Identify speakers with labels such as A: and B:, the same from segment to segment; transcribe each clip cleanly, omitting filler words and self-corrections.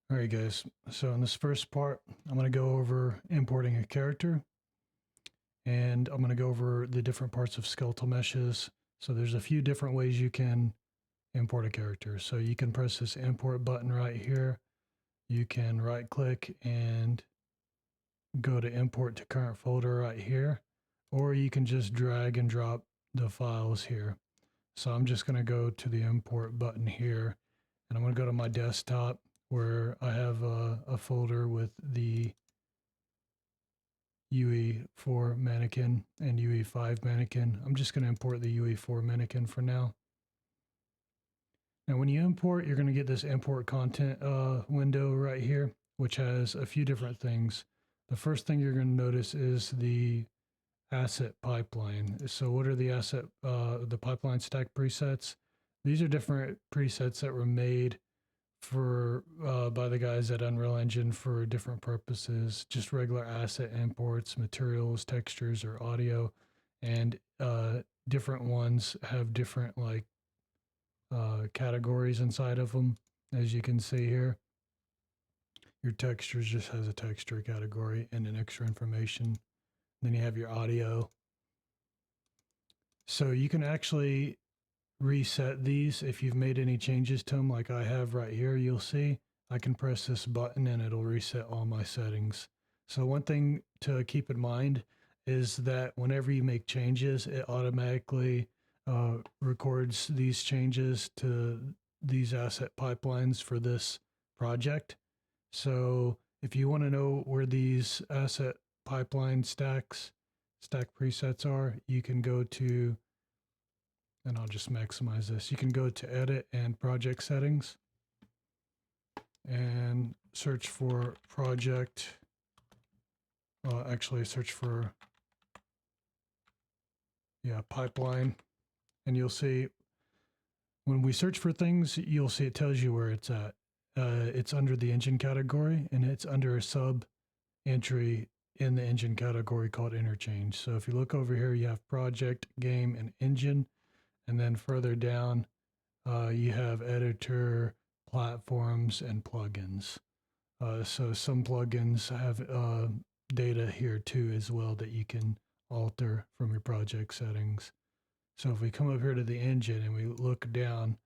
A: All right, guys. So in this first part, I'm going to go over importing a character, and I'm going to go over the different parts of skeletal meshes. So there's a few different ways you can import a character. So you can press this import button right here. You can right click and go to import to current folder right here, or you can just drag and drop the files here. So I'm just going to go to the import button here, and I'm going to go to my desktop where I have a folder with the UE4 mannequin and UE5 mannequin. I'm just going to import the UE4 mannequin for now. Now, when you import, you're going to get this import content window right here, which has a few different things. The first thing you're going to notice is the asset pipeline. So what are the pipeline stack presets? These are different presets that were made for by the guys at Unreal Engine for different purposes, just regular asset imports, materials, textures, or audio, and different ones have different categories inside of them, as you can see here. Your textures just has a texture category and an extra information. Then you have your audio. So you can actually reset these if you've made any changes to them, like I have right here. You'll see I can press this button and it'll reset all my settings. So one thing to keep in mind is that whenever you make changes, it automatically records these changes to these asset pipelines for this project. So if you want to know where these asset pipeline stack presets are, you can go to, and I'll just maximize this. You can go to edit and project settings and search for project. Actually search for, pipeline. And you'll see when we search for things, you'll see it tells you where it's at. It's under the engine category, and it's under a sub entry in the engine category called interchange. So if you look over here, you have project, game, and engine. And then further down, you have editor, platforms, and plugins. So some plugins have data here too as well that you can alter from your project settings. So if we come up here to the engine and we look down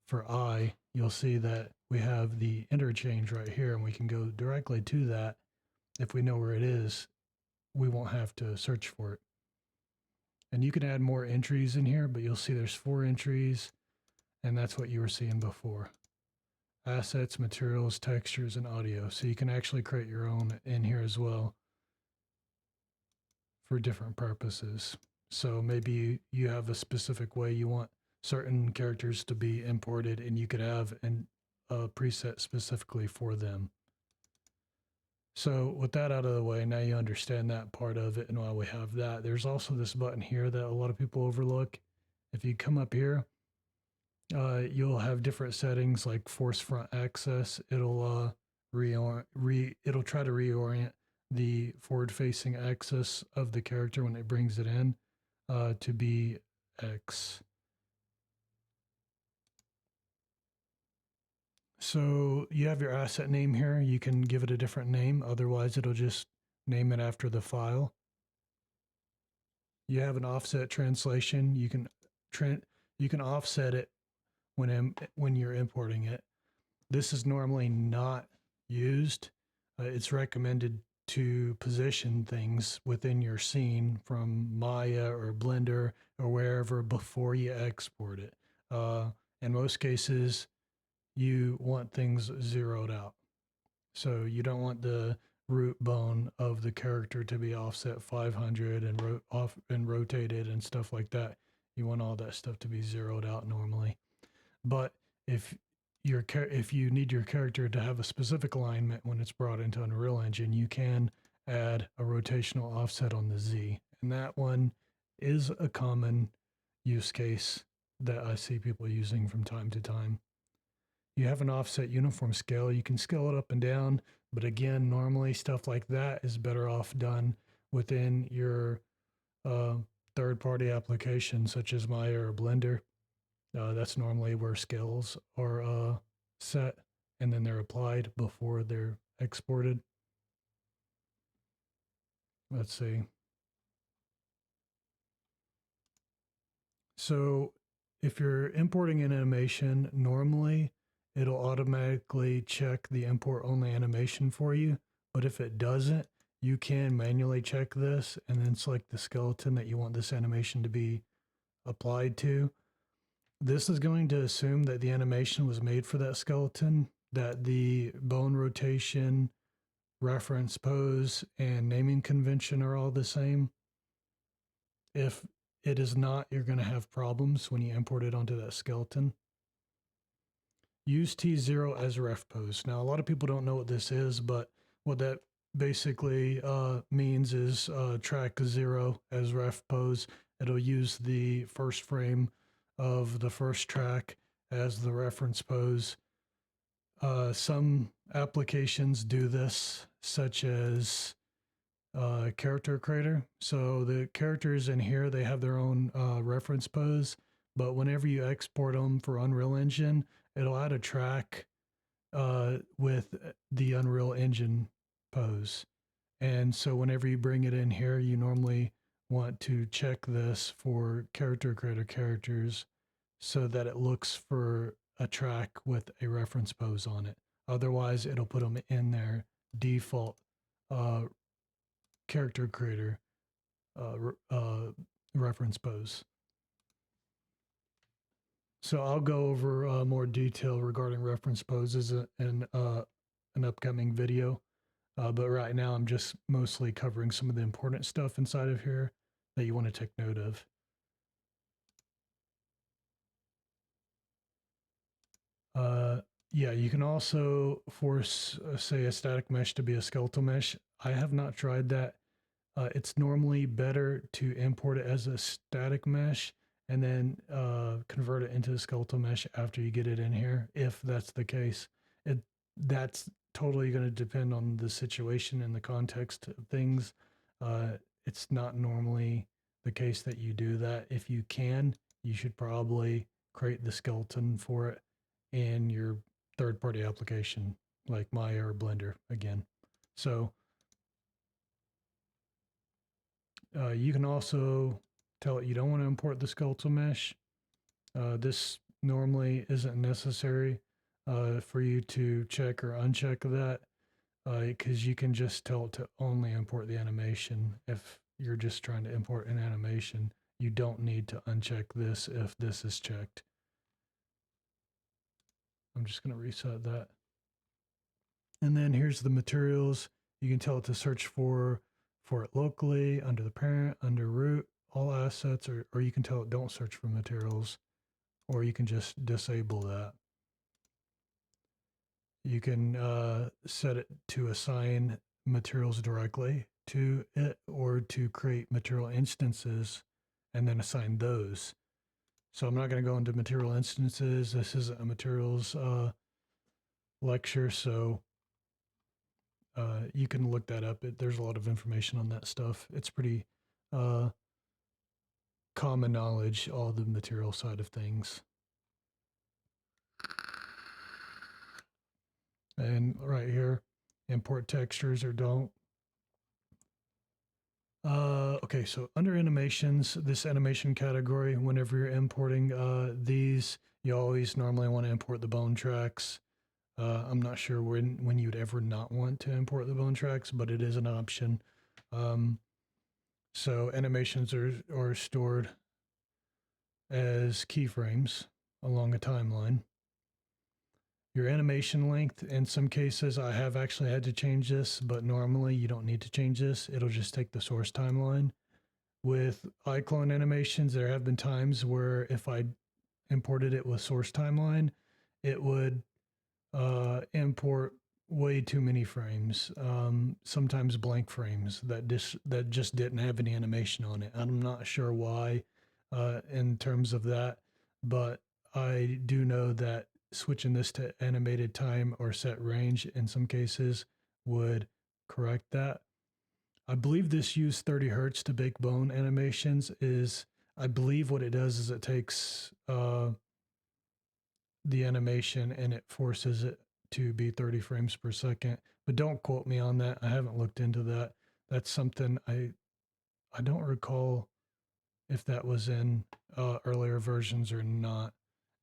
A: for I, you'll see that we have the interchange right here, and we can go directly to that. If we know where it is, we won't have to search for it. And you can add more entries in here, but you'll see there's 4 entries, and that's what you were seeing before. Assets, materials, textures, and audio. So you can actually create your own in here as well for different purposes. So maybe you have a specific way you want certain characters to be imported, and you could have a preset specifically for them. So with that out of the way, now you understand that part of it and why we have that. There's also this button here that a lot of people overlook. If you come up here, you'll have different settings like force front access. It'll it'll try to reorient the forward-facing axis of the character when it brings it in to be X. So you have your asset name here. You can give it a different name. Otherwise, it'll just name it after the file. You have an offset translation. You can offset it when you're importing it. This is normally not used. It's recommended to position things within your scene from Maya or Blender or wherever before you export it. In most cases, you want things zeroed out. So you don't want the root bone of the character to be offset 500 and rotated and stuff like that. You want all that stuff to be zeroed out normally. But if you need your character to have a specific alignment when it's brought into Unreal Engine, you can add a rotational offset on the Z. And that one is a common use case that I see people using from time to time. You have an offset uniform scale. You can scale it up and down, but again, normally stuff like that is better off done within your third-party applications such as Maya or Blender. That's normally where scales are set. and then they're applied before they're exported. Let's see. So if you're importing an animation, normally it'll automatically check the import only animation for you. But if it doesn't, you can manually check this and then select the skeleton that you want this animation to be applied to. This is going to assume that the animation was made for that skeleton, that the bone rotation, reference pose, and naming convention are all the same. If it is not, you're going to have problems when you import it onto that skeleton. Use T0 as ref pose. Now, a lot of people don't know what this is, but what that basically means is track 0 as ref pose. It'll use the first frame of the first track as the reference pose. Some applications do this, such as character creator. So the characters in here, they have their own reference pose, but whenever you export them for Unreal Engine, it'll add a track with the Unreal Engine pose. And so whenever you bring it in here, you normally want to check this for character creator characters so that it looks for a track with a reference pose on it. Otherwise, it'll put them in their default uh, character creator reference pose. So I'll go over more detail regarding reference poses in an upcoming video. But right now I'm just mostly covering some of the important stuff inside of here that you want to take note of. Yeah, you can also force, say, a static mesh to be a skeletal mesh. I have not tried that. It's normally better to import it as a static mesh and then convert it into a skeletal mesh after you get it in here, if that's the case. That's totally going to depend on the situation and the context of things. It's not normally the case that you do that. If you can, you should probably create the skeleton for it in your third-party application like Maya or Blender again. So you can also tell it you don't want to import the skeletal mesh. This normally isn't necessary for you to check or uncheck that because you can just tell it to only import the animation. If you're just trying to import an animation, you don't need to uncheck this if this is checked. I'm just going to reset that. And then here's the materials. You can tell it to search for it locally, under the parent, under root, all assets, or you can tell it don't search for materials, or you can just disable that. You can set it to assign materials directly to it or to create material instances and then assign those. So I'm not going to go into material instances. This isn't a materials lecture, so you can look that up. There's a lot of information on that stuff. It's pretty common knowledge, all the material side of things. And right here, import textures or don't. Okay, so under animations, this animation category, whenever you're importing these, you always normally want to import the bone tracks. I'm not sure when you'd ever not want to import the bone tracks, but it is an option. So animations are stored as keyframes along a timeline. Your animation length, in some cases, I have actually had to change this, but normally you don't need to change this. It'll just take the source timeline. With iClone animations, there have been times where if I imported it with source timeline, it would import way too many frames, sometimes blank frames that just didn't have any animation on it. I'm not sure why in terms of that, but I do know that switching this to animated time or set range in some cases would correct that. I believe this used 30 hertz to bake bone animations is, I believe what it does is it takes the animation and it forces it to be 30 frames per second, but don't quote me on that. I haven't looked into that. That's something I don't recall if that was in earlier versions or not.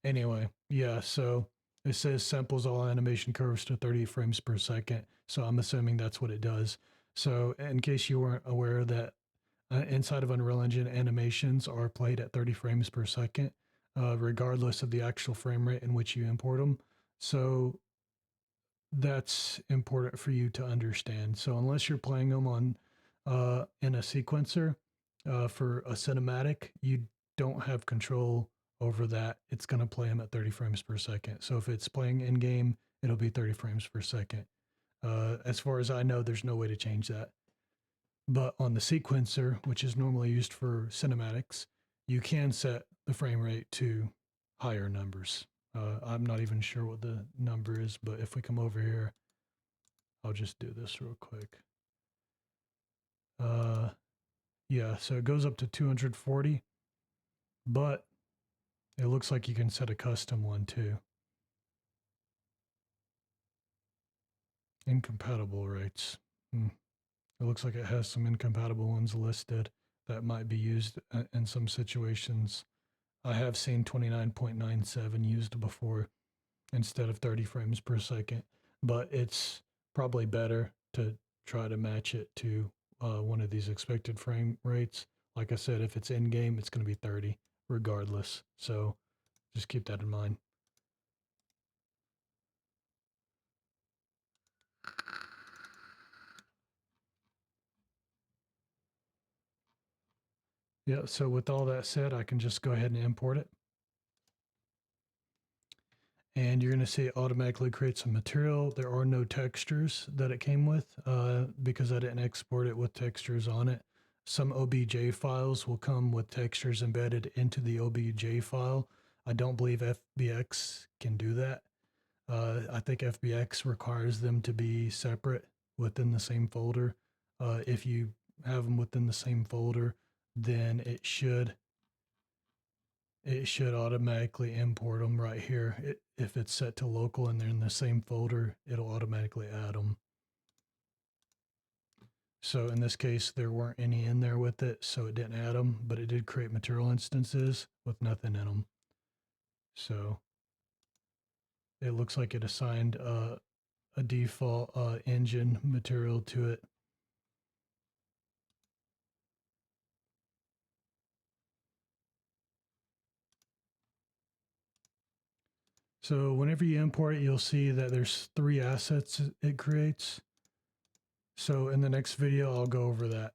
A: Anyway, yeah, so it says samples all animation curves to 30 frames per second. So I'm assuming that's what it does. So in case you weren't aware that inside of Unreal Engine, animations are played at 30 frames per second, regardless of the actual frame rate in which you import them. So that's important for you to understand. So unless you're playing them on in a sequencer for a cinematic, you don't have control over that. It's going to play them at 30 frames per second. So if it's playing in game, it'll be 30 frames per second. As far as I know, there's no way to change that. But on the sequencer, which is normally used for cinematics, you can set the frame rate to higher numbers. I'm not even sure what the number is, but if we come over here, I'll just do this real quick. Yeah, so it goes up to 240, but it looks like you can set a custom one too. Incompatible rates. It looks like it has some incompatible ones listed that might be used in some situations. I have seen 29.97 used before instead of 30 frames per second, but it's probably better to try to match it to one of these expected frame rates. Like I said, if it's in game, it's going to be 30 regardless. So just keep that in mind. Yeah, so with all that said, I can just go ahead and import it. And you're going to see it automatically create some material. There are no textures that it came with because I didn't export it with textures on it. Some OBJ files will come with textures embedded into the OBJ file. I don't believe FBX can do that. I think FBX requires them to be separate within the same folder. If you have them within the same folder, then it should automatically import them right here. If it's set to local and they're in the same folder, it'll automatically add them. So in this case, there weren't any in there with it, so it didn't add them, but it did create material instances with nothing in them. So it looks like it assigned a default engine material to it. So whenever you import it, you'll see that there's 3 assets it creates. So in the next video, I'll go over that.